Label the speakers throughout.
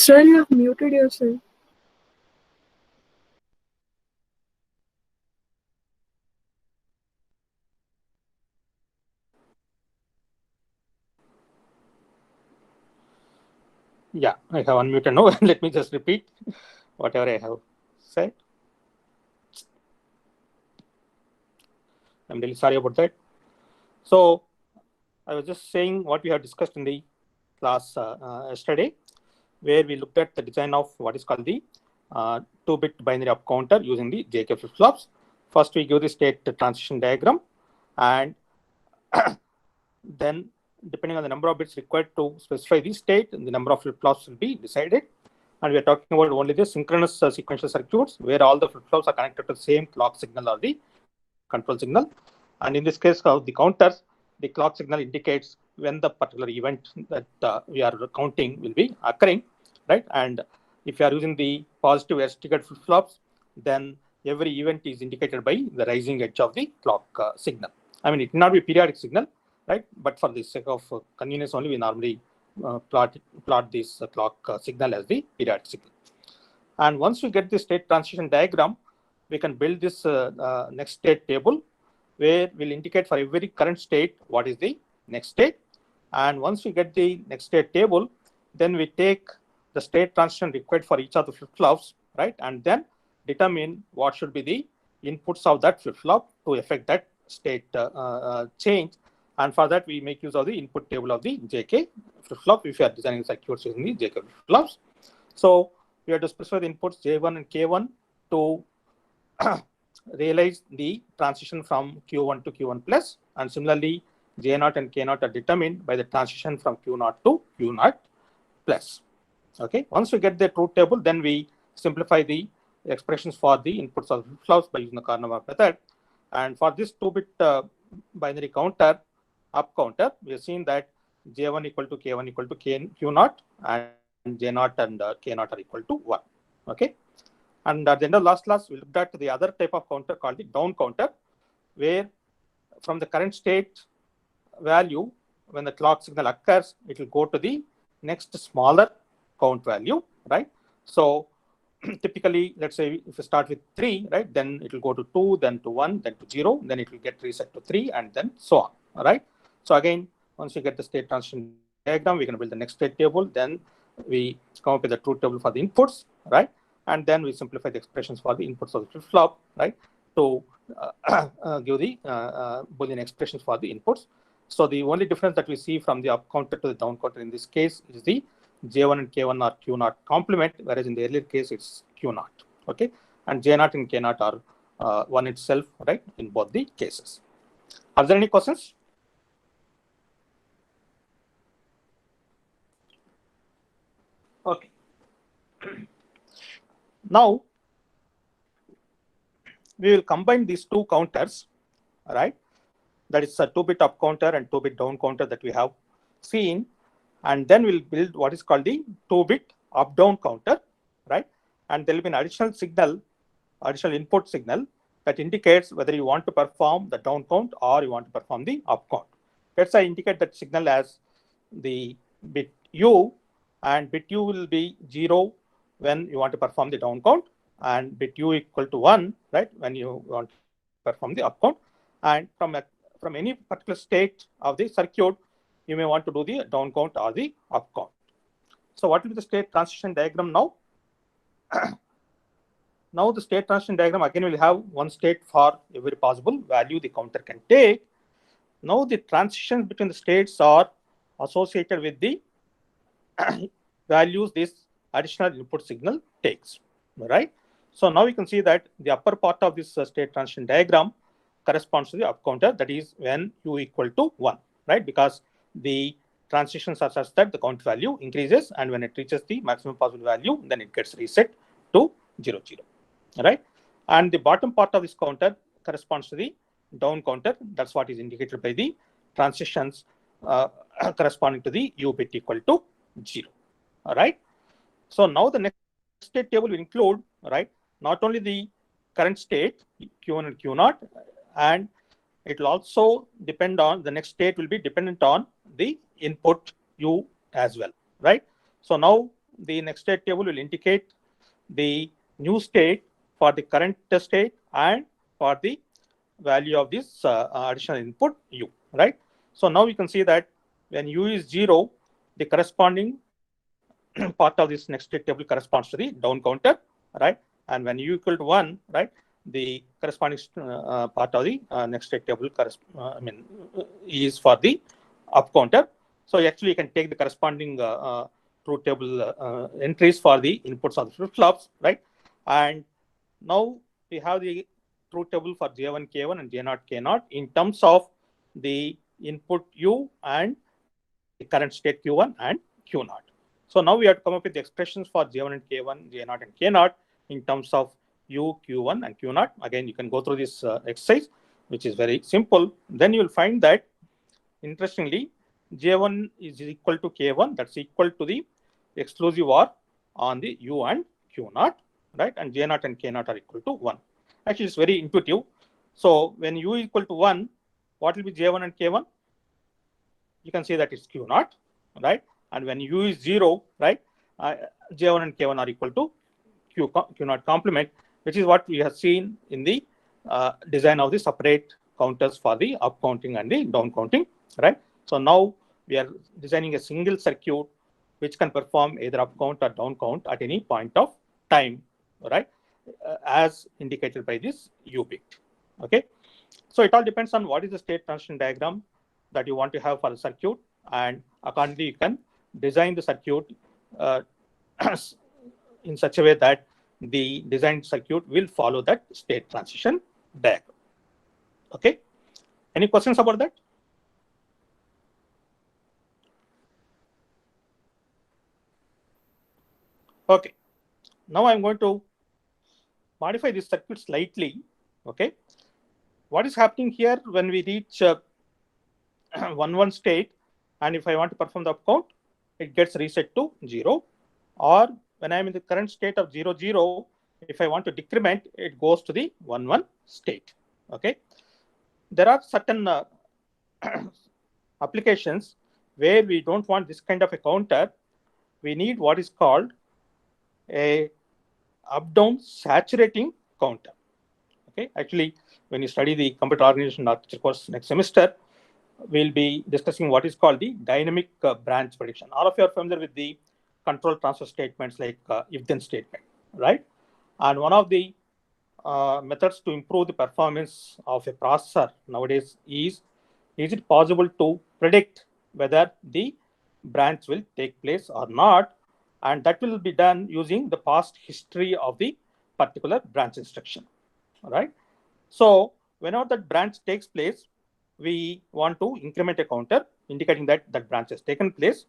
Speaker 1: Sir, you have muted yourself.
Speaker 2: Yeah, I have unmuted now. Let me just repeat whatever I have said. I'm really sorry about that. So I was just saying what we have discussed in the class yesterday, where we looked at the design of what is called the 2-bit binary up counter using the JK flip-flops. First, we give the state transition diagram, and then depending on the number of bits required to specify the state, the number of flip-flops will be decided. And we are talking about only the synchronous sequential circuits where all the flip-flops are connected to the same clock signal or the control signal. And in this case of the counters, the clock signal indicates when the particular event that we are counting will be occurring, right? And if you are using the positive edge triggered flip-flops, then every event is indicated by the rising edge of the clock signal. I mean, it will not be periodic signal, right? But for the sake of convenience only, we normally plot this clock signal as the periodic signal. And once we get the state transition diagram, we can build this next state table where we'll indicate for every current state what is the next state. And once we get the next state table, then we take the state transition required for each of the flip-flops, right? And then determine what should be the inputs of that flip-flop to affect that state change. And for that, we make use of the input table of the JK flip-flop if you are designing circuits using the JK flip-flops. So we have to specify the inputs J1 and K1 to realize the transition from Q1 to Q1 plus, and similarly J0 and K0 are determined by the transition from Q0 to Q0 plus. Okay, once we get the truth table, then we simplify the expressions for the inputs of flip-flops by using the Karnaugh method. And for this 2-bit binary counter, up counter, we have seen that J1 equal to K1 equal to Q0, and J0 and K0 are equal to 1. Okay. And at the end of last class, we looked at the other type of counter called the down counter, where from the current state value, when the clock signal occurs, it will go to the next smaller count value, right? So typically, let's say if you start with 3, right, then it will go to 2, then to 1, then to 0, then it will get reset to 3, and then so on, all right? So again, once we get the state transition diagram, we can build the next state table, then we come up with the truth table for the inputs, right? And then we simplify the expressions for the inputs of the flip-flop, right, to give the Boolean expressions for the inputs. So the only difference that we see from the up counter to the down counter in this case is the J1 and K1 are Q0 complement, whereas in the earlier case it's Q0. Okay, and J0 and K0 are one itself, right, in both the cases. Are there any questions? Okay. Now we will combine these two counters, right? That is a 2-bit up counter and 2-bit down counter that we have seen, and then we'll build what is called the 2-bit up down counter, right? And there will be an additional signal, additional input signal that indicates whether you want to perform the down count or you want to perform the up count. Let's say indicate that signal as the bit U, and bit U will be 0 when you want to perform the down count, and bit U equal to 1, right, when you want to perform the up count. And from any particular state of the circuit, you may want to do the down count or the up count. So what will be the state transition diagram now? Now the state transition diagram again will have one state for every possible value the counter can take. Now the transitions between the states are associated with the values this additional input signal takes, right? So now we can see that the upper part of this state transition diagram corresponds to the up counter, that is when U equal to 1, right? Because the transitions are such that the count value increases, and when it reaches the maximum possible value, then it gets reset to 0, 0, right? And the bottom part of this counter corresponds to the down counter. That's what is indicated by the transitions corresponding to the U bit equal to 0. All right. So now the next state table will include, right, not only the current state Q1 and Q0, and it will also depend on the next state will be dependent on the input U as well, right? So now the next state table will indicate the new state for the current state and for the value of this additional input u, right? So now we can see that when u is 0, the corresponding part of this next state table corresponds to the down counter, right? And when u equal to 1, right, the corresponding part of the next state table is for the up counter. So actually you can take the corresponding truth table entries for the inputs of the flip-flops, right? And now we have the truth table for J1, K1 and J0, K0 in terms of the input U and the current state Q1 and Q0. So now we have to come up with the expressions for J1 and K1, J0 and K0 in terms of U, Q1 and Q0. Again, you can go through this exercise, which is very simple. Then you will find that, interestingly, J1 is equal to K1, that's equal to the exclusive OR on the U and Q0, right? And J0 and K0 are equal to 1. Actually, it's very intuitive. So when U is equal to 1, what will be J1 and K1? You can say that it's Q0, right? And when U is 0, right, J1 and K1 are equal to Q0 complement, which is what we have seen in the design of the separate counters for the up counting and the down counting, right? So now we are designing a single circuit which can perform either up count or down count at any point of time, right? As indicated by this U bit. Okay. So it all depends on what is the state transition diagram that you want to have for the circuit, and accordingly you can design the circuit in such a way that the designed circuit will follow that state transition diagram. Okay. Any questions about that? Okay. Now I'm going to modify this circuit slightly. Okay. What is happening here when we reach 1-1 state, and if I want to perform the up count, it gets reset to 0. Or when I'm in the current state of 0, 0, if I want to decrement, it goes to the 1-1 state. Okay. There are certain applications where we don't want this kind of a counter. We need what is called a up-down saturating counter. Okay. Actually, when you study the computer organization architecture course next semester, we'll be discussing what is called the dynamic branch prediction. All of you are familiar with the control transfer statements like if-then statement, right? And one of the methods to improve the performance of a processor nowadays is it possible to predict whether the branch will take place or not? And that will be done using the past history of the particular branch instruction, right? So whenever that branch takes place, we want to increment a counter indicating that that branch has taken place.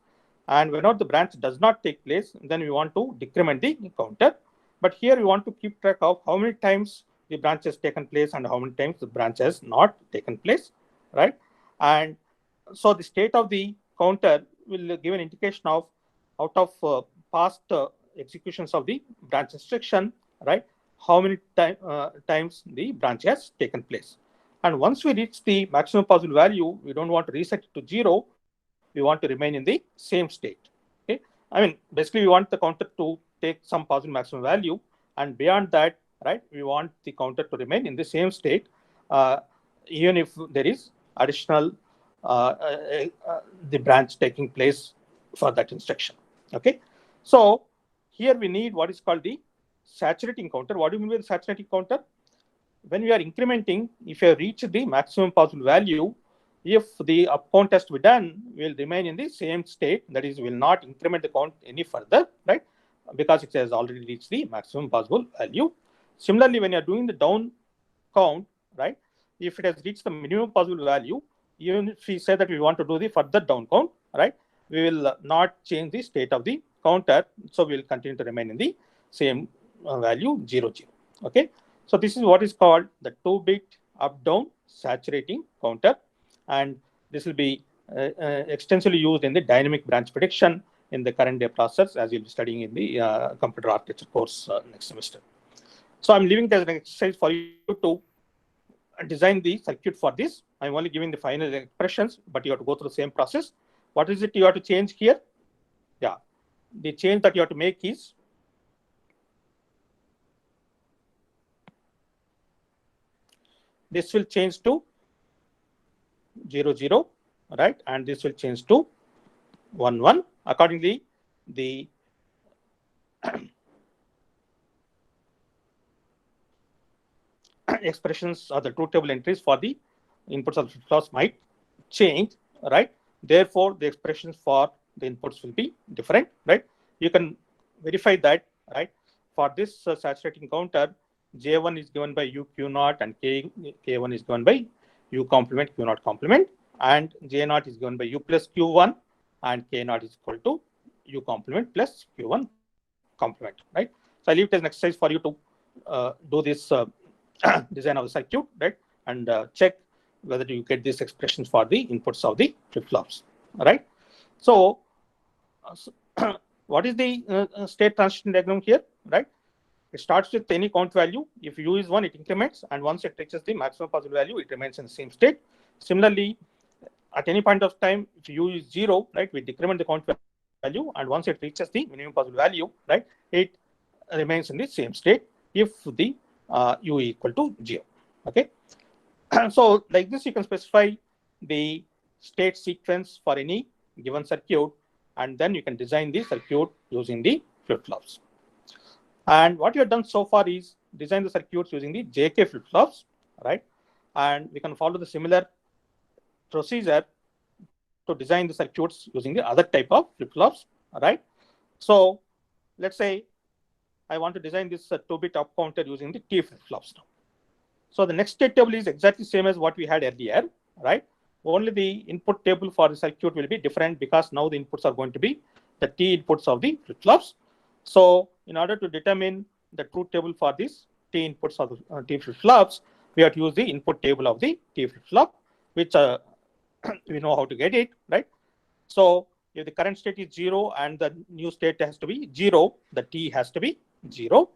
Speaker 2: And whenever the branch does not take place, then we want to decrement the counter. But here we want to keep track of how many times the branch has taken place and how many times the branch has not taken place, right? And so the state of the counter will give an indication of out of past executions of the branch instruction, right? How many times the branch has taken place. And once we reach the maximum possible value, we don't want to reset it to 0. We want to remain in the same state. Okay. I mean, basically, we want the counter to take some possible maximum value, and beyond that, right, we want the counter to remain in the same state, even if there is additional the branch taking place for that instruction. Okay. So here we need what is called the saturating counter. What do you mean by the saturating counter? When we are incrementing, if you reach the maximum possible value, if the up count has to be done, we will remain in the same state. That is, we will not increment the count any further, right? Because it has already reached the maximum possible value. Similarly, when you are doing the down count, right? If it has reached the minimum possible value, even if we say that we want to do the further down count, right? We will not change the state of the counter. So we will continue to remain in the same value 0, 0. Okay. So this is what is called the 2-bit up-down saturating counter, and this will be extensively used in the dynamic branch prediction in the current day process, as you'll be studying in the computer architecture course next semester. So I'm leaving it as an exercise for you to design the circuit for this. I'm only giving the final expressions, but you have to go through the same process. What is it you have to change here? Yeah, the change that you have to make is this will change to 0, 0, right? And this will change to 1, 1. Accordingly, the expressions or the truth table entries for the inputs of the flip-flops might change, right? Therefore, the expressions for the inputs will be different, right? You can verify that, right? For this saturating counter, J1 is given by U Q0 and K1 is given by U complement Q0 complement, and J0 is given by U plus Q1 and K0 is equal to U complement plus Q1 complement, right? So I leave it as an exercise for you to do this design of the circuit, right? And check whether you get these expressions for the inputs of the flip-flops, right? So what is the state transition diagram here, right? It starts with any count value. If U is 1, it increments, and once it reaches the maximum possible value, it remains in the same state. Similarly, at any point of time, if U is 0, right, we decrement the count value, and once it reaches the minimum possible value, right, it remains in the same state if the U equal to 0. Okay. So like this, you can specify the state sequence for any given circuit, and then you can design the circuit using the flip-flops. And what you have done so far is design the circuits using the JK flip-flops, right? And we can follow the similar procedure to design the circuits using the other type of flip-flops, right? So let's say I want to design this 2-bit up counter using the T flip-flops now. So the next state table is exactly same as what we had earlier, right? Only the input table for the circuit will be different because now the inputs are going to be the T inputs of the flip-flops. So in order to determine the truth table for this T inputs of the T flip-flops, we have to use the input table of the T flip-flop, which we know how to get it, right? So if the current state is 0 and the new state has to be 0, the T has to be 0.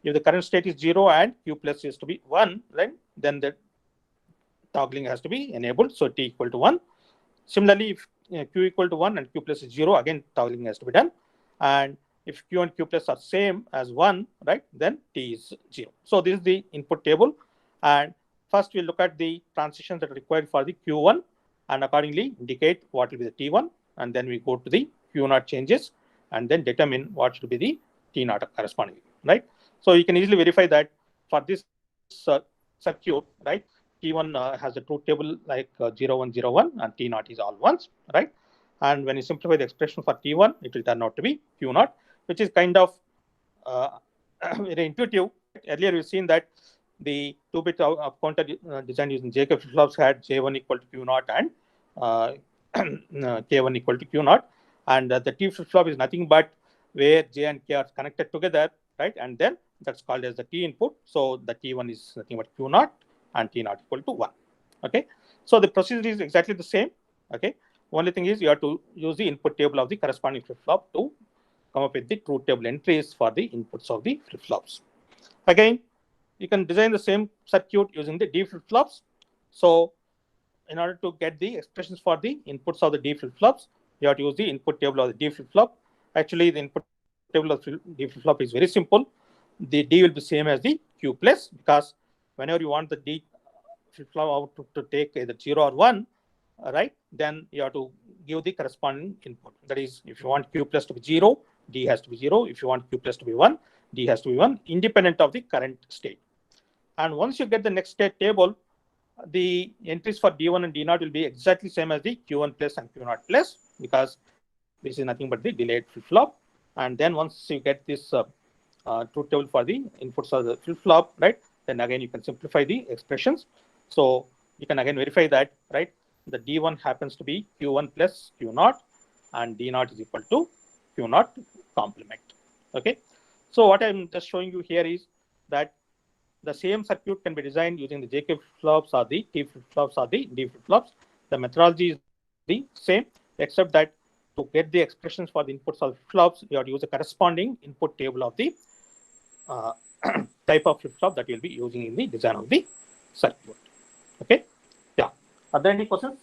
Speaker 2: If the current state is 0 and Q plus is to be 1, right, then the toggling has to be enabled. So T equal to 1. Similarly, if Q equal to 1 and Q plus is 0, again toggling has to be done. And if Q and Q plus are same as 1, right, then T is 0. So this is the input table. And first we'll look at the transitions that are required for the Q1 and accordingly indicate what will be the T1. And then we go to the Q0 changes and then determine what should be the T0 correspondingly, right? So you can easily verify that for this circuit, right, T1 has a truth table like 0, 1, 0, 1 and T0 is all ones, right? And when you simplify the expression for T1, it will turn out to be Q0, which is kind of very intuitive. Earlier we've seen that the 2-bit up counter design using JK flip-flops had J1 equal to Q0 and K1 equal to Q0. And the T flip-flop is nothing but where J and K are connected together, right? And then that's called as the T input. So the T1 is nothing but Q0 and T0 equal to 1. Okay. So the procedure is exactly the same. Okay. Only thing is you have to use the input table of the corresponding flip-flop to come up with the truth table entries for the inputs of the flip-flops. Again, you can design the same circuit using the D flip-flops. So in order to get the expressions for the inputs of the D flip-flops, you have to use the input table of the D flip-flop. Actually, the input table of D flip-flop is very simple. The D will be same as the Q plus because whenever you want the D flip-flop output to take either 0 or 1, right, then you have to give the corresponding input. That is, if you want Q plus to be 0, D has to be 0. If you want Q plus to be 1, D has to be 1, independent of the current state. And once you get the next state table, the entries for D1 and D0 will be exactly same as the Q1 plus and Q0 plus because this is nothing but the delayed flip-flop. And then once you get this truth table for the inputs of the flip-flop, right, then again you can simplify the expressions. So you can again verify that, right, the D1 happens to be Q1 plus Q0 and D0 is equal to Q0 complement. Okay. So what I'm just showing you here is that the same circuit can be designed using the JK flip-flops or the T flip-flops or the D flip-flops. The methodology is the same, except that to get the expressions for the inputs of flip-flops, you have to use a corresponding input table of the type of flip-flop that you'll be using in the design of the circuit. Okay. Yeah. Are there any questions?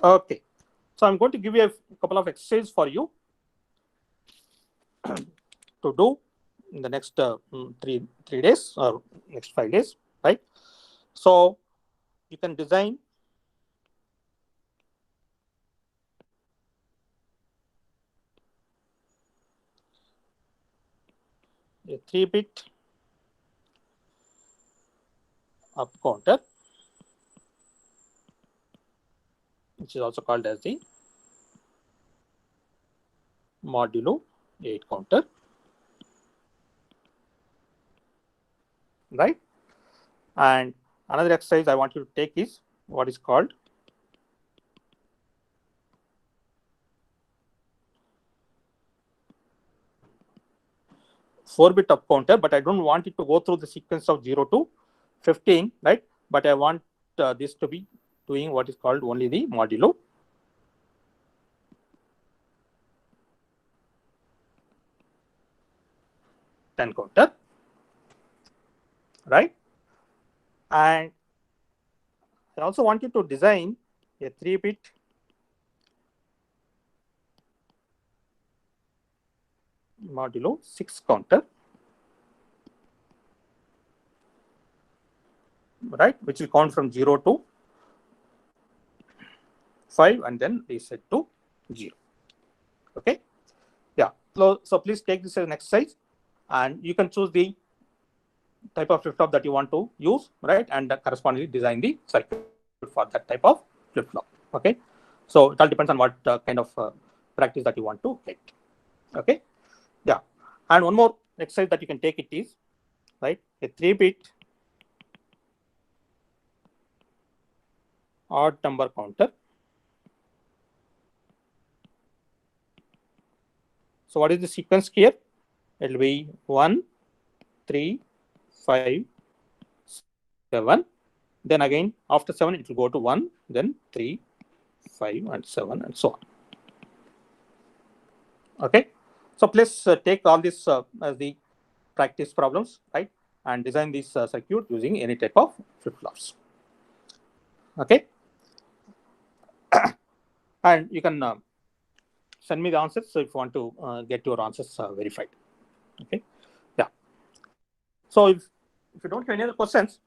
Speaker 2: Okay, so I'm going to give you a couple of exercises for you to do in the next three days or next 5 days, right? So you can design a 3-bit up counter, which is also called as the modulo 8 counter, right? And another exercise I want you to take is what is called 4-bit up counter, but I don't want it to go through the sequence of 0 to 15, right? But I want this to be doing what is called only the modulo 10 counter, right? And I also want you to design a 3-bit modulo 6 counter, right? Which will count from 0 to 5 and then reset to 0. Okay. Yeah. So please take this as an exercise, and you can choose the type of flip-flop that you want to use, right? And correspondingly design the circuit for that type of flip-flop. Okay. So it all depends on what kind of practice that you want to get. Okay. Yeah. And one more exercise that you can take it is, right, a 3-bit odd number counter. So what is the sequence here? It will be 1, 3, 5, 7. Then again, after 7, it will go to 1, then 3, 5, and 7, and so on. Okay. So please take all this as the practice problems, right? And design this circuit using any type of flip-flops. Okay. And you can send me the answers so if you want to get your answers verified. Okay. Yeah. So if you don't have any other questions,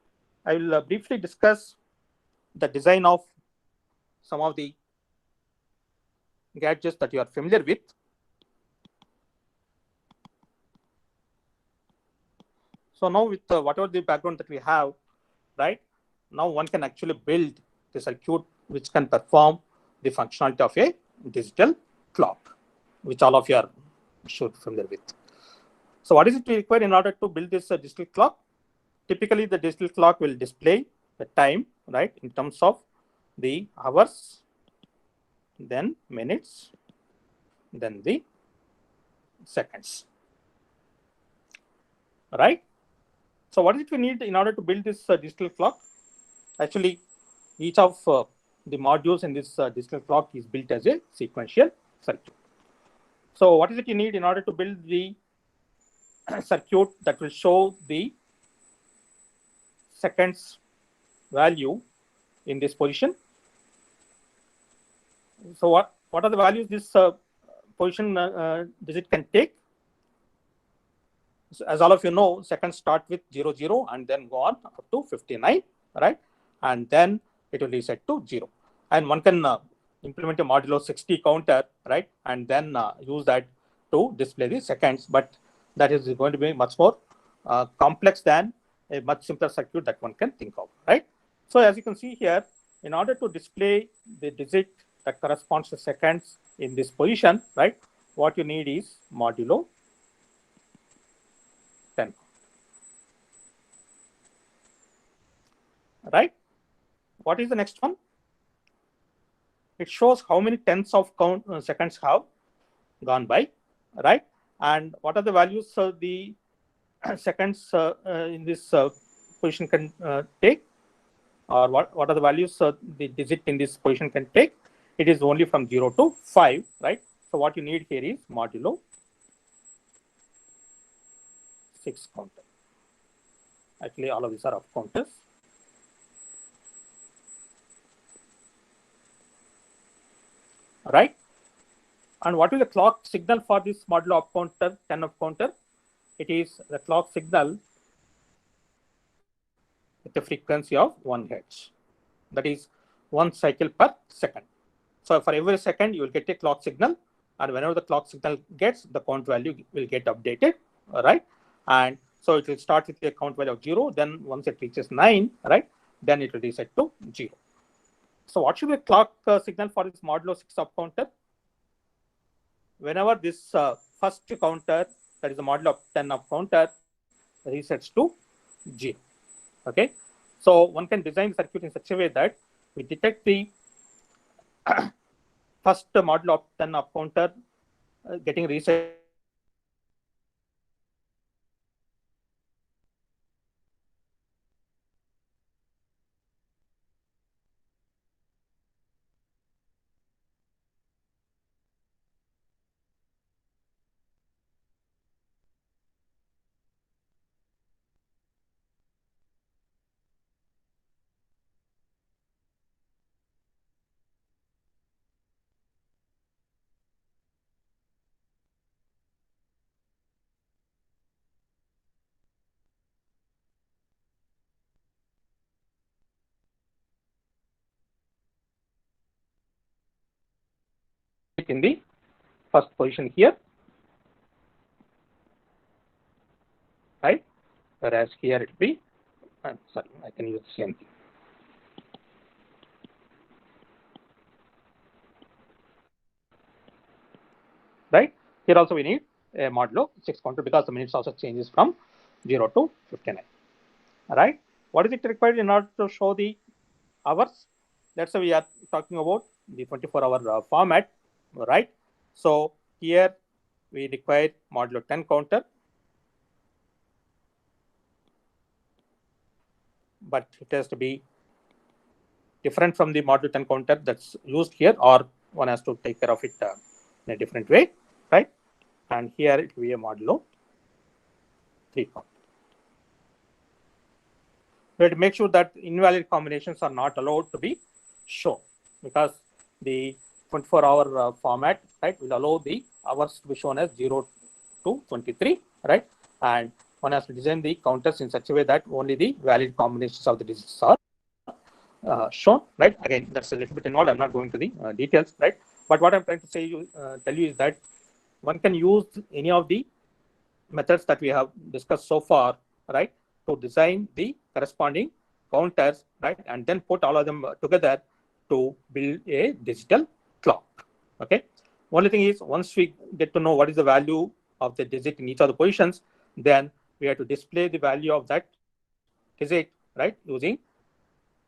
Speaker 2: I will briefly discuss the design of some of the gadgets that you are familiar with. So now with whatever the background that we have, right, now one can actually build the circuit which can perform the functionality of a digital clock, which all of you are sure familiar with. So what is it required in order to build this digital clock? Typically, the digital clock will display the time, right, in terms of the hours, then minutes, then the seconds, right? So what is it we need in order to build this digital clock? Actually, each of the modules in this digital clock is built as a sequential circuit. So what is it you need in order to build the circuit that will show the seconds value in this position? So what are the values this position digit can take? So as all of you know, seconds start with 00 and then go on up to 59, right? And then it will reset to 0. And one can implement a modulo 60 counter, right? And then use that to display the seconds. But that is going to be much more complex than a much simpler circuit that one can think of, right? So as you can see here, in order to display the digit that corresponds to seconds in this position, right? What you need is modulo 10. Right? What is the next one? It shows how many tenths of seconds have gone by, right? And what are the values the seconds in this position can take, or what are the values the digit in this position can take? It is only from 0 to 5, right? So what you need here is modulo 6 counter. Actually, all of these are up counters. right? And what is the clock signal for this modulo up counter, 10 up counter? It is the clock signal with a frequency of 1 Hz. That is 1 cycle per second. So for every second, you will get a clock signal, and whenever the clock signal gets, the count value will get updated, right? And so it will start with a count value of 0. Then once it reaches 9, right, then it will reset to 0. So what should be the clock signal for this modulo 6 up counter? Whenever this first counter, that is the modulo 10 up counter, resets to 0. Okay, so one can design the circuit in such a way that we detect the first modulo of 10 up counter getting reset in the first position here, right? Whereas here it will be, I'm sorry, I can use the same thing. Right? Here also we need a modulo 6 counter because the minutes also changes from 0 to 59. Right? What is it required in order to show the hours? That's why we are talking about the 24-hour format, right? So here we require modulo 10 counter, but it has to be different from the modulo 10 counter that's used here, or one has to take care of it in a different way, right? And here it will be a modulo 3 counter. We have to make sure that invalid combinations are not allowed to be shown, because the 24-hour format, right, will allow the hours to be shown as 0 to 23, right? And one has to design the counters in such a way that only the valid combinations of the digits are shown, right? Again, that's a little bit involved. I'm not going to the details, right? But what I'm trying to say, tell you is that one can use any of the methods that we have discussed so far, right, to design the corresponding counters, right, and then put all of them together to build a digital clock. Okay. Only thing is, once we get to know what is the value of the digit in each of the positions, then we have to display the value of that digit, right, using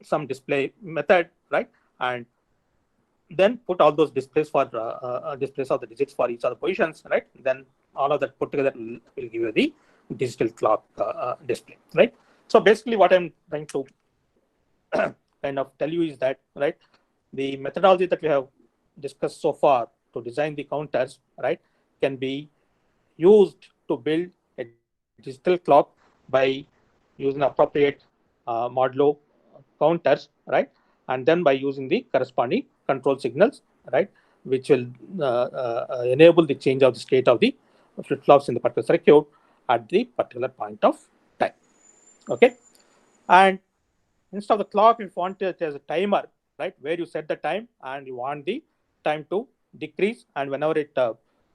Speaker 2: some display method, right, and then put all those displays for displays of the digits for each of the positions, right? Then all of that put together will give you the digital clock display, right? So basically, what I'm trying to kind of tell you is that, right, the methodology that we have discussed so far to design the counters, right, can be used to build a digital clock by using appropriate modulo counters, right, and then by using the corresponding control signals, right, which will enable the change of the state of the flip-flops in the particular circuit at the particular point of time. Okay, and instead of the clock, if you want it as a timer, right, where you set the time and you want the time to decrease, and whenever it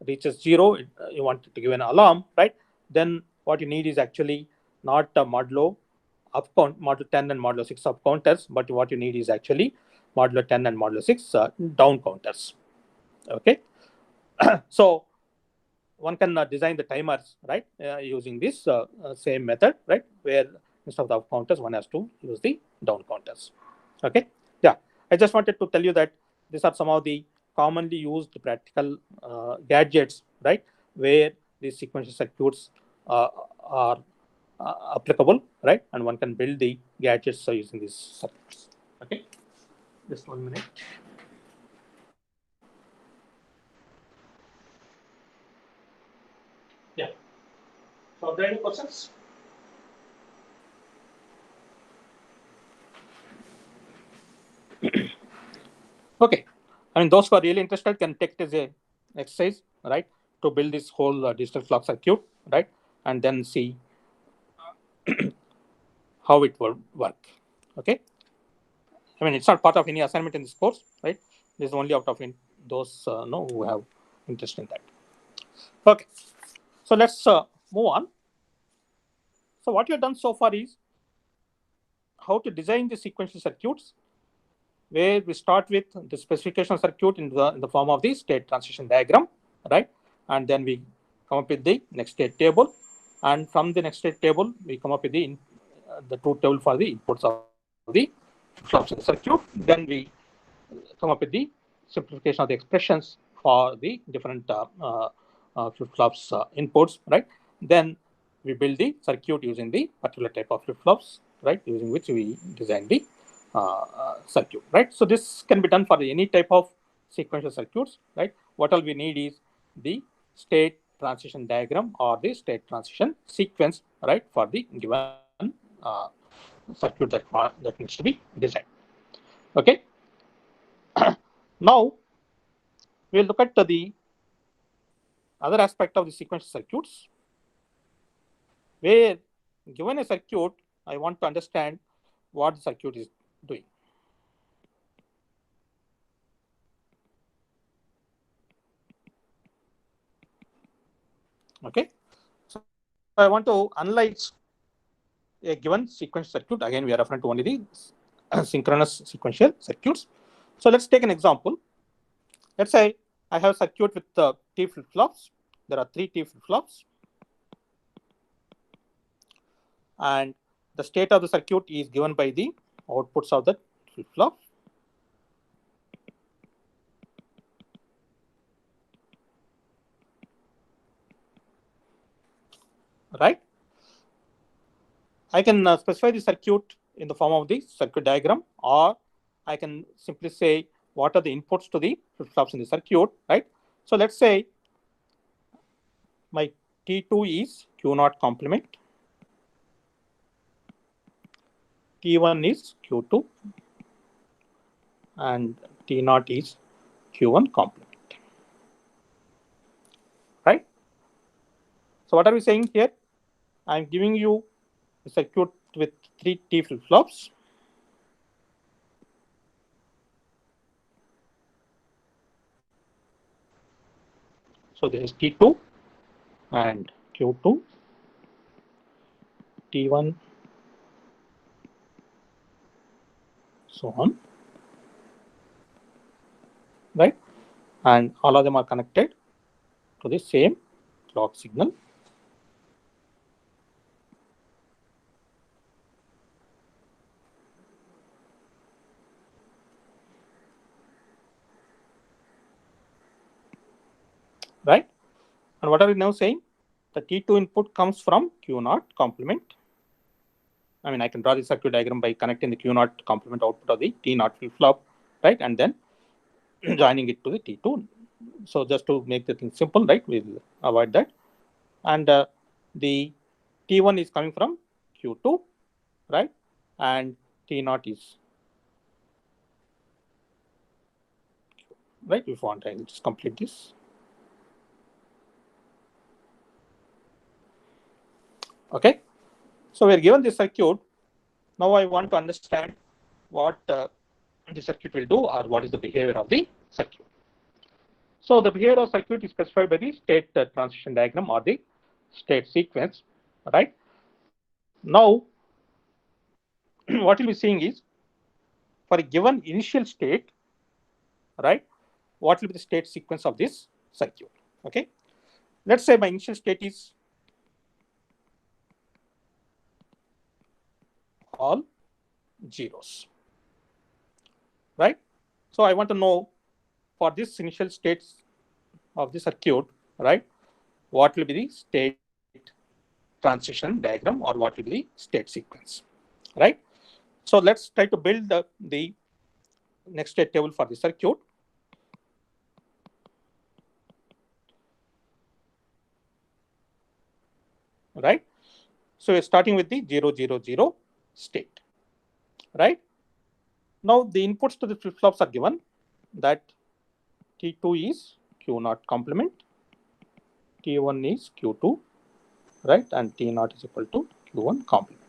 Speaker 2: reaches 0, you want it to give an alarm, right? Then what you need is actually not a modulo up count, modulo 10 and modulo 6 up counters, but what you need is actually modulo 10 and modulo 6 down counters. Okay, so one can design the timers, right, using this same method, right, where instead of the up counters, one has to use the down counters. Okay, yeah, I just wanted to tell you that these are some of the commonly used practical gadgets, right, where these sequential circuits are applicable, right, and one can build the gadgets using these circuits. Okay, just 1 minute. Yeah. So, are there any questions? Okay. I mean, those who are really interested can take it as a exercise, right, to build this whole digital clock circuit, right, and then see how it will work. Okay. I mean, it's not part of any assignment in this course, right? This is only out of those who have interest in that. Okay. So let's move on. So what you have done so far is how to design the sequential circuits, where we start with the specification circuit in the form of the state transition diagram, right? And then we come up with the next state table, and from the next state table we come up with the truth table for the inputs of the flip-flops in the circuit. Then we come up with the simplification of the expressions for the different flip-flops inputs, right? Then we build the circuit using the particular type of flip-flops, right? Using which we design the circuit, right? So this can be done for any type of sequential circuits, right? What all we need is the state transition diagram or the state transition sequence, right, for the given circuit that needs to be designed. Okay. Now we'll look at the other aspect of the sequential circuits, where given a circuit, I want to understand what the circuit is doing. Okay, so I want to analyze a given sequential circuit. Again, we are referring to only the synchronous sequential circuits. So let's take an example. Let's say I have a circuit with T flip-flops. There are 3 T flip-flops, and the state of the circuit is given by the outputs of the flip-flop. Right? I can specify the circuit in the form of the circuit diagram, or I can simply say what are the inputs to the flip-flops in the circuit, right? So let's say my T2 is Q0 complement, T1 is Q2, and T0 is Q1 complement, right? So what are we saying here? I'm giving you a circuit with 3 T flip-flops. So there is T2 and Q2, T1, so on, right? And all of them are connected to the same clock signal. Right? And what are we now saying? The T2 input comes from Q0 complement. I mean, I can draw the circuit diagram by connecting the Q0 complement output of the T0 flip-flop, right? And then joining it to the T2. So just to make the thing simple, right, we'll avoid that. And the T1 is coming from Q2, right? And T0 is, right? If you want, I'll just complete this. Okay. So we're given this circuit. Now I want to understand what the circuit will do, or what is the behavior of the circuit. So the behavior of circuit is specified by the state transition diagram or the state sequence, right? Now, what we'll be seeing is, for a given initial state, right, what will be the state sequence of this circuit? Okay, let's say my initial state is all zeros, right? So I want to know for this initial states of the circuit, right, what will be the state transition diagram, or what will be the state sequence, right? So let's try to build the next state table for the circuit. Right? So we're starting with the 0, 0, 0 state, right? Now the inputs to the flip-flops are given, that T2 is Q0 complement, T1 is Q2, right? And T0 is equal to Q1 complement,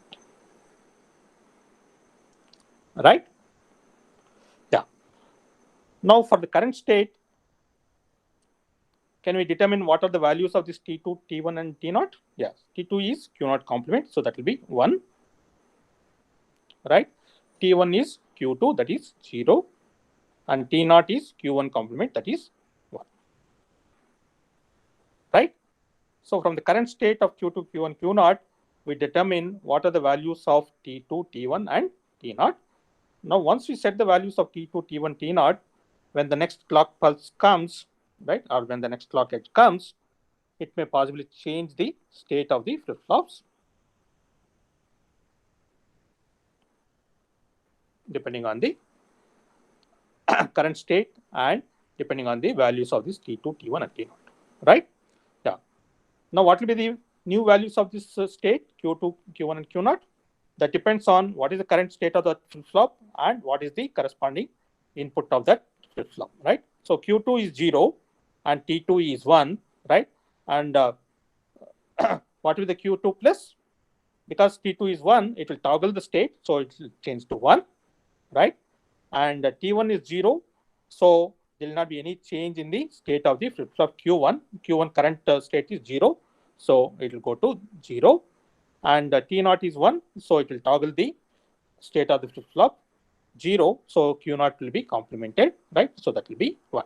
Speaker 2: right? Yeah. Now for the current state, can we determine what are the values of this T2, T1, and T0? Yes, T2 is Q0 complement, so that will be 1, right? T1 is Q2, that is 0, and T0 is Q1 complement, that is 1, right? So from the current state of Q2, Q1, Q0, we determine what are the values of T2, T1, and T0. Now, once we set the values of T2, T1, T0, when the next clock pulse comes, right, or when the next clock edge comes, it may possibly change the state of the flip-flops depending on the current state and depending on the values of this T2, T1, and T0, right? Yeah. Now, what will be the new values of this state, Q2, Q1, and Q0? That depends on what is the current state of the flip-flop and what is the corresponding input of that flip-flop, right? So Q2 is 0 and T2 is 1, right? And what will the Q2 plus? Because T2 is 1, it will toggle the state, so it will change to 1, right? And T1 is 0, so there will not be any change in the state of the flip-flop Q1. Q1 current state is 0, so it will go to 0. And T0 is 1, so it will toggle the state of the flip-flop 0, so Q0 will be complemented, right? So that will be 1.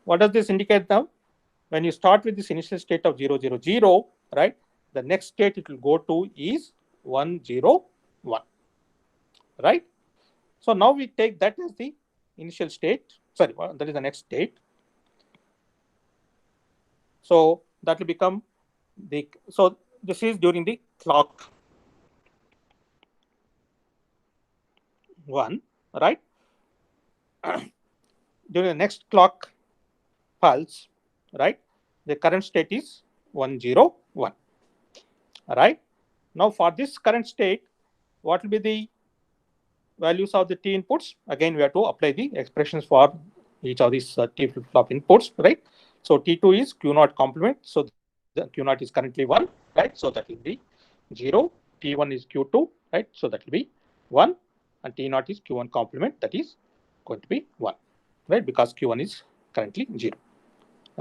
Speaker 2: What does this indicate now? When you start with this initial state of 0, 0, 0, right, the next state it will go to is 1, 0, 1, right? So now we take that as the initial state. Sorry, that is the next state. So that will become the, so this is during the clock 1, right? During the next clock pulse, right, the current state is 1, 0, 1, right? Now for this current state, what will be the values of the T inputs? Again, we have to apply the expressions for each of these T flip-flop inputs, right? So T2 is Q0 complement, so the Q0 is currently 1, right? So that will be 0. T1 is Q2, right? So that will be 1, and T0 is Q1 complement, that is going to be 1, right? Because Q1 is currently 0,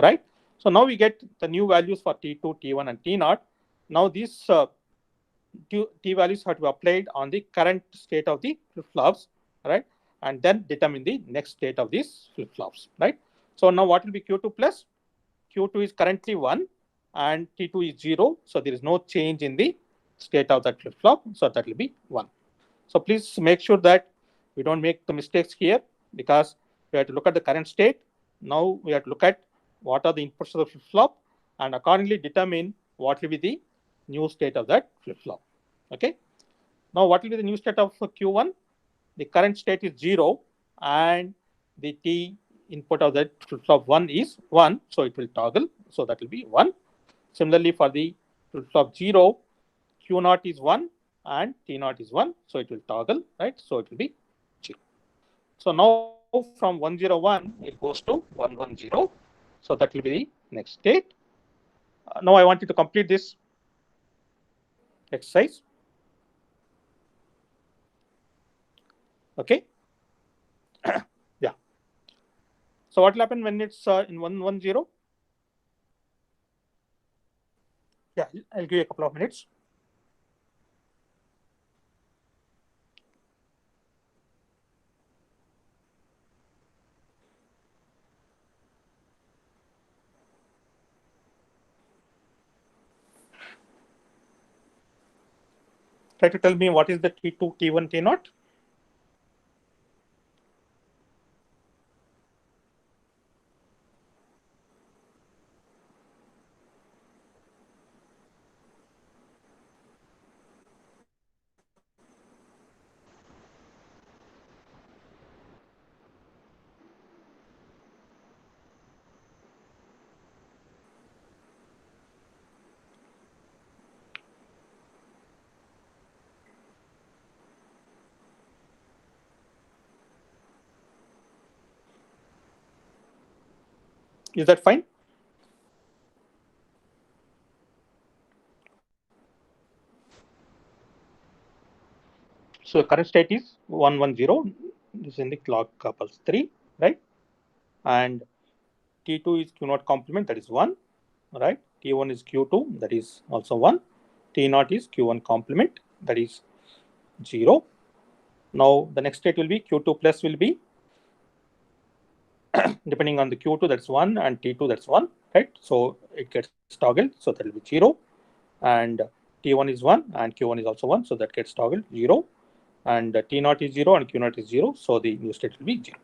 Speaker 2: right? So now we get the new values for T2, T1, and T0. Now these T values have to be applied on the current state of the flip-flops, right? And then determine the next state of these flip-flops, right? So now what will be Q2 plus? Q2 is currently 1 and T2 is 0. So there is no change in the state of that flip-flop. So that will be 1. So please make sure that we don't make the mistakes here, because we have to look at the current state. Now we have to look at what are the inputs of the flip-flop and accordingly determine what will be the new state of that flip-flop. Okay. Now what will be the new state of Q1? The current state is 0 and the T input of that flip-flop 1 is 1. So it will toggle. So that will be 1. Similarly for the flip-flop 0, Q0 is 1 and T0 is 1. So it will toggle, right? So it will be 0. So now from 101, it goes to 110. So that will be the next state. Now I want you to complete this exercise. Okay. Yeah. So what will happen when it's in 110? Yeah, I'll give you a couple of minutes. Try to tell me what is the T2, T1, T0. Is that fine? So current state is 110. This is in the clock pulse 3, right? And T2 is Q0 complement, that is 1, right? T1 is Q2, that is also 1. T0 is Q1 complement, that is 0. Now the next state will be Q2 plus will be depending on the Q2, that's 1, and T2, that's 1, right? So it gets toggled, so that will be 0. And T1 is 1, and Q1 is also 1, so that gets toggled 0. And T0 is 0, and Q0 is 0, so the new state will be 0,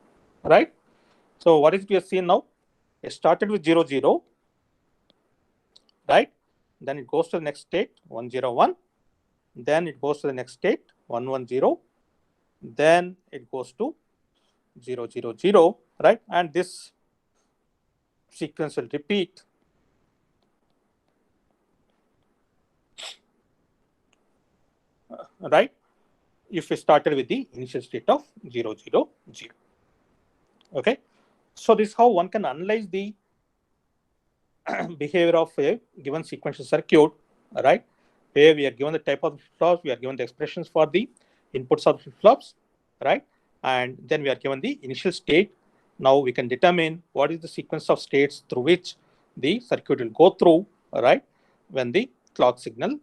Speaker 2: right? So what is we are seeing now? It started with 0, 0, right? Then it goes to the next state, 1, 0, 1. Then it goes to the next state, 1, 1, 0. Then it goes to 0, 0, 0, right? And this sequence will repeat right? If we started with the initial state of 0, 0, 0. Okay. So this is how one can analyze the behavior of a given sequential circuit, right? Where we are given the type of flip-flops, we are given the expressions for the inputs of the flip-flops, right? And then we are given the initial state. Now we can determine what is the sequence of states through which the circuit will go through, right? When the clock signal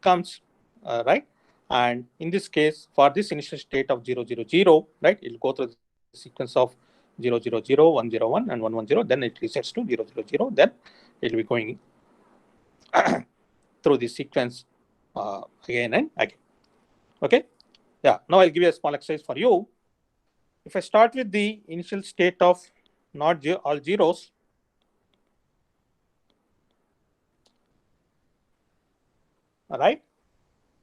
Speaker 2: comes, right? And in this case, for this initial state of 0, 0, 0, right, it will go through the sequence of 0, 0, 0, 1, 0, 1, and 1, 1, 0. Then it resets to 0, 0, 0. Then it will be going through the sequence again and again. Okay. Yeah. Now I'll give you a small exercise for you. If I start with the initial state of not all zeros, all right.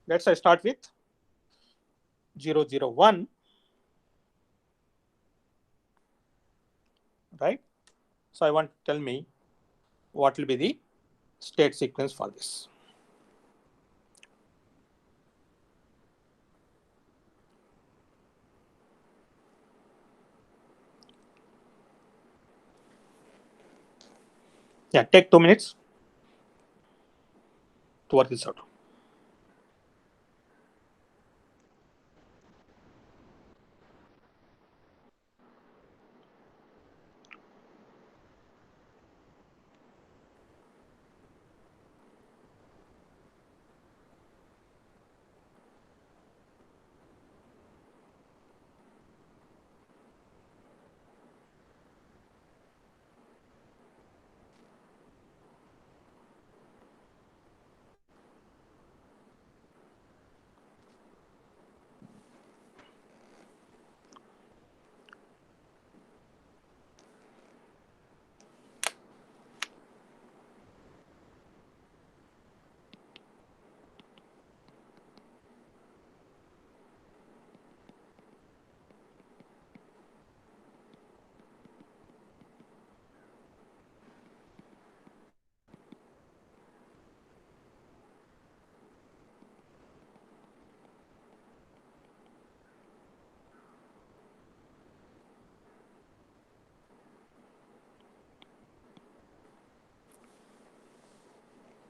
Speaker 2: Let's say I start with 0, 0, 1, right? So I want to tell me what will be the state sequence for this. Yeah, take 2 minutes to work this out.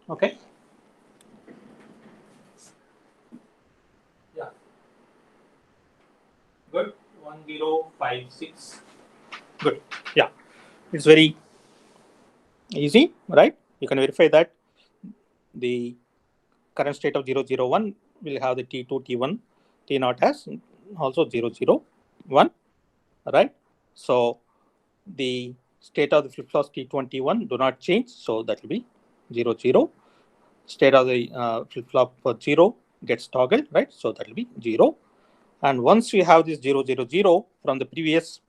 Speaker 2: Okay. Yeah. Good. 1056. Good. Yeah. It's very easy, right? You can verify that the current state of 0, 0, 1 will have the T2, T1, T0 as also 0, 0, 1, right? So the state of the flip-flops T2 and T1 do not change, so that will be 0, 0. State of the flip-flop 0 gets toggled, right? So that will be 0. And once we have this 0, 0, 0 from the previous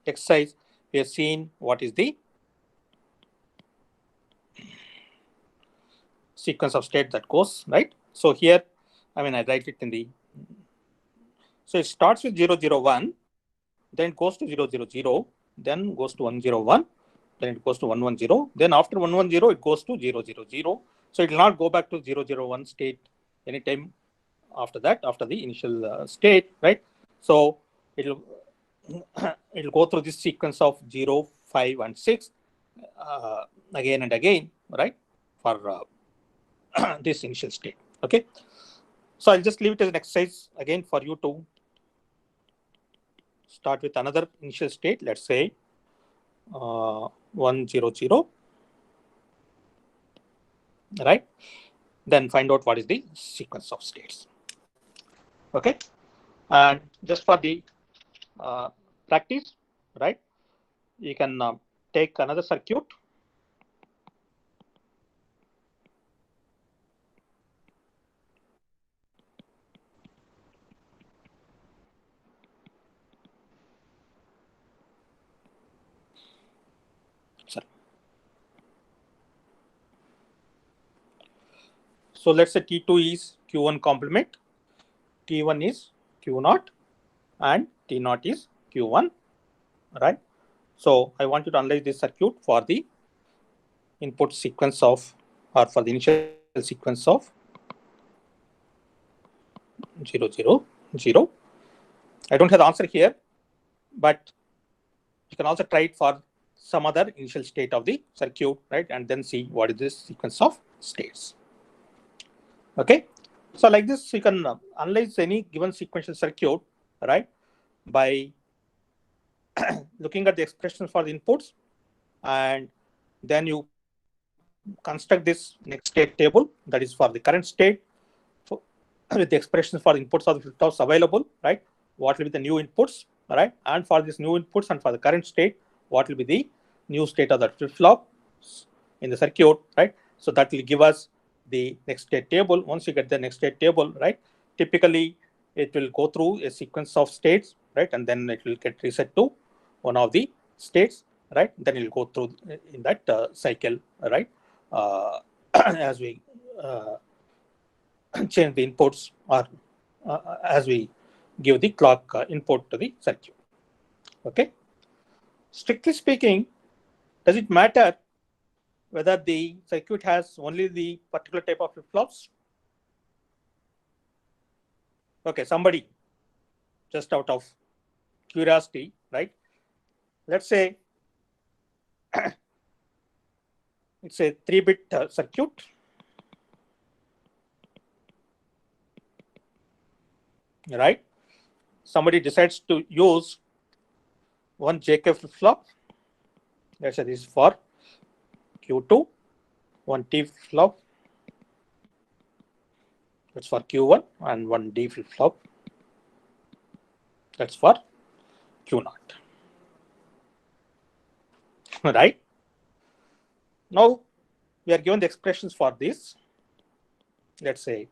Speaker 2: exercise, we have seen what is the sequence of state that goes, right? So here, I write it in the, so it starts with 0, 0, 1, then it goes to 0, 0, 0, then goes to 1, 0, 1, then it goes to 1, 1, 0, then after 1, 1, 0, it goes to 0, 0, 0. So it will not go back to 0, 0, 1 state anytime after that, after the initial state, right? So it'll it'll go through this sequence of 0, 5, and 6, again and again, right, for this initial state. Okay, so I'll just leave it as an exercise again for you to start with another initial state. Let's say 1 0 0, right? Then find out what is the sequence of states. Okay, and just for the practice, right, you can take another circuit. Sorry. So let's say T2 is Q1 complement, T1 is Q0, and T0 is Q1, right? So I want you to analyze this circuit for the input sequence of, or for the initial sequence of 0 0 0. I don't have the answer here, but you can also try it for some other initial state of the circuit, right? And then see what is this sequence of states. Okay, so like this, you can analyze any given sequential circuit, right, by looking at the expressions for the inputs, and then you construct this next state table that is for the current state with the expressions for the inputs of the flip-flops available, right? What will be the new inputs, right? And for these new inputs and for the current state, what will be the new state of the flip-flop in the circuit, right? So that will give us the next state table. Once you get the next state table, right, typically it will go through a sequence of states, right, and then it will get reset to one of the states, right? Then it will go through in that cycle, right, as we change the inputs, or as we give the clock input to the circuit. Okay. Strictly speaking, does it matter whether the circuit has only the particular type of flip-flops? Okay, somebody, just out of curiosity, right? Let's say it's a 3-bit circuit. Right? Somebody decides to use one JK flip-flop. Let's say this is for Q2, one T flip-flop. That's for Q1, and one D flip-flop. That's for Q0. Right? Now we are given the expressions for this. Let's say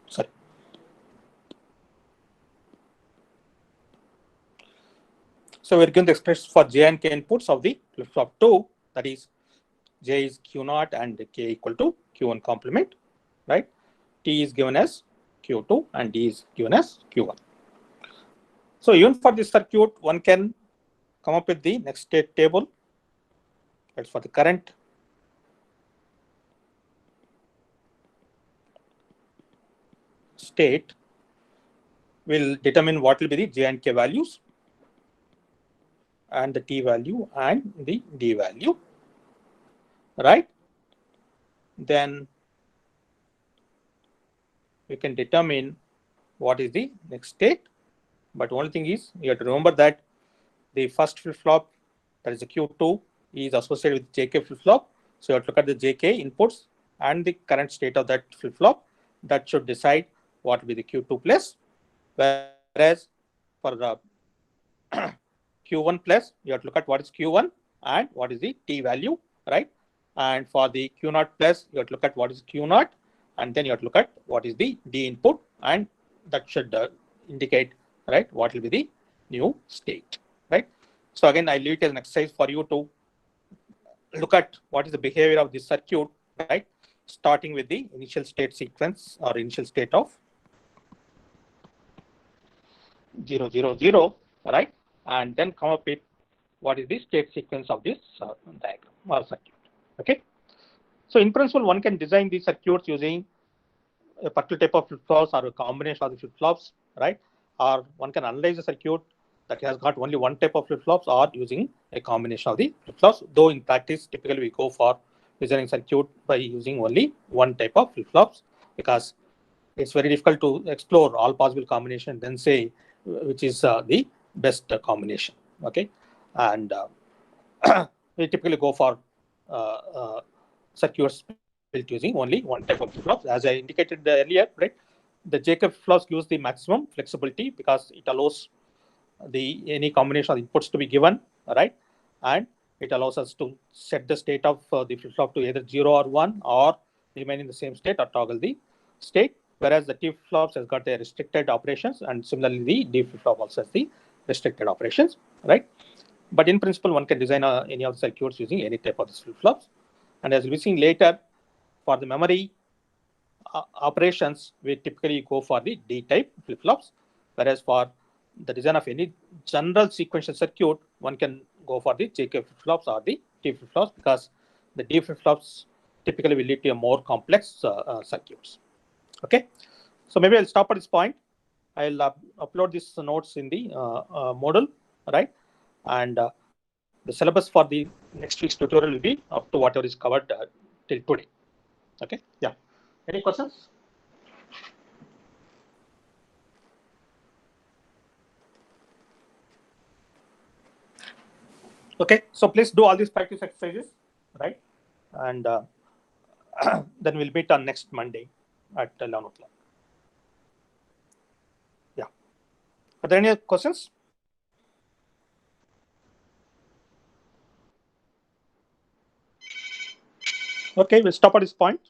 Speaker 2: sorry. So we're given the expressions for J and K inputs of the flip-flop 2, that is J is Q0 and K equal to Q1 complement, right? T is given as Q2 and D is given as Q1. So even for this circuit, one can come up with the next state table. That's for the current state. Will determine what will be the J and K values, and the T value and the D value, right? Then we can determine what is the next state. But only thing is, you have to remember that the first flip-flop, that is the Q2, is associated with JK flip-flop. So you have to look at the JK inputs and the current state of that flip-flop. That should decide what will be the Q2 plus. Whereas for the Q1 plus, you have to look at what is Q1 and what is the T value, right? And for the Q0 plus, you have to look at what is Q0, and then you have to look at what is the D input, and that should indicate, right, what will be the new state, right? So again, I leave it as an exercise for you to look at what is the behavior of this circuit, right? Starting with the initial state sequence or initial state of 0, 0, 0, right? And then come up with what is the state sequence of this diagram or circuit. Okay. So in principle, one can design these circuits using a particular type of flip-flops or a combination of the flip-flops, right? Or one can analyze a circuit that has got only one type of flip-flops or using a combination of the flip-flops. Though in practice, typically we go for designing circuit by using only one type of flip-flops because it's very difficult to explore all possible combination then say which is the best combination. Okay, and we typically go for uh, uh, circuits built using only one type of flip-flops. As I indicated earlier, right, the JK flip-flops gives the maximum flexibility because it allows the any combination of inputs to be given, right, and it allows us to set the state of the flip-flop to either 0 or 1 or remain in the same state or toggle the state, whereas the T flip-flops has got the restricted operations and similarly the D flip-flop also has the restricted operations, right? But in principle, one can design any of the circuits using any type of these flip-flops. And as we'll be seeing later, for the memory operations, we typically go for the D-type flip-flops, whereas for the design of any general sequential circuit, one can go for the JK flip-flops or the T flip-flops because the D flip-flops typically will lead to a more complex circuits. Okay, so maybe I'll stop at this point. I'll upload these notes in the module, right? And the syllabus for the next week's tutorial will be up to whatever is covered till today. Okay, yeah. Any questions? Okay, so please do all these practice exercises, right? And then we'll meet on next Monday at 11 o'clock. Yeah. Are there any questions? Okay, we'll stop at this point.